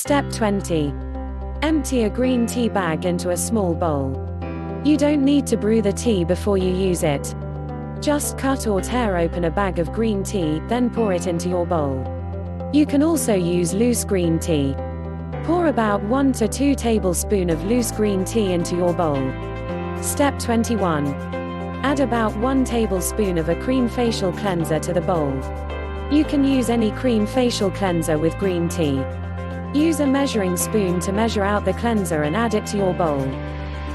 Step 20. Empty a green tea bag into a small bowl. You don't need to brew the tea before you use it. Just cut or tear open a bag of green tea, then pour it into your bowl. You can also use loose green tea. Pour about 1 to 2 tablespoons of loose green tea into your bowl. Step 21. Add about 1 tablespoon of a cream facial cleanser to the bowl. You can use any cream facial cleanser with green tea. Use a measuring spoon to measure out the cleanser and add it to your bowl.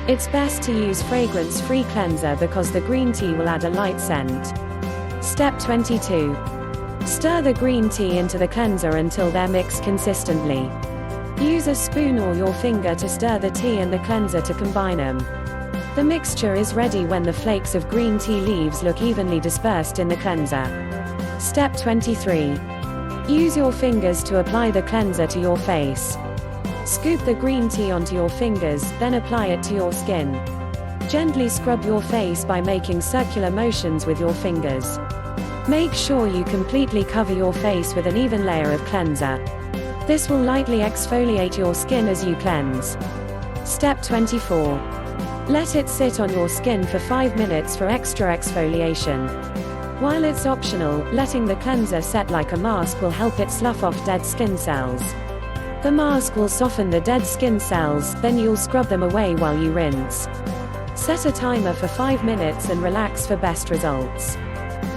It's best to use fragrance-free cleanser because the green tea will add a light scent. Step 22. Stir the green tea into the cleanser until they're mixed consistently. Use a spoon or your finger to stir the tea and the cleanser to combine them. The mixture is ready when the flakes of green tea leaves look evenly dispersed in the cleanser. Step 23. Use your fingers to apply the cleanser to your face. Scoop the green tea onto your fingers, then apply it to your skin. Gently scrub your face by making circular motions with your fingers. Make sure you completely cover your face with an even layer of cleanser. This will lightly exfoliate your skin as you cleanse. Step 24. Let it sit on your skin for 5 minutes for extra exfoliation. While it's optional, letting the cleanser set like a mask will help it slough off dead skin cells. The mask will soften the dead skin cells, then you'll scrub them away while you rinse. Set a timer for 5 minutes and relax for best results.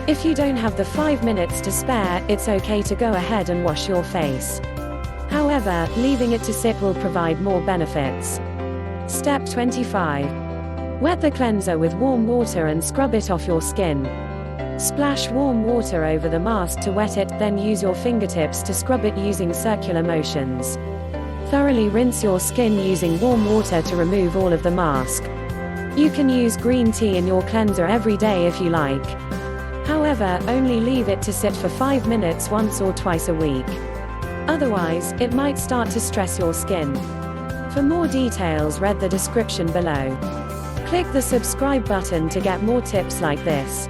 If you don't have the 5 minutes to spare, it's okay to go ahead and wash your face. However, leaving it to sit will provide more benefits. Step 25. Wet the cleanser with warm water and scrub it off your skin. Splash warm water over the mask to wet it, then use your fingertips to scrub it using circular motions. Thoroughly rinse your skin using warm water to remove all of the mask. You can use green tea in your cleanser every day if you like. However, only leave it to sit for 5 minutes once or twice a week. Otherwise, it might start to stress your skin. For more details, read the description below. Click the subscribe button to get more tips like this.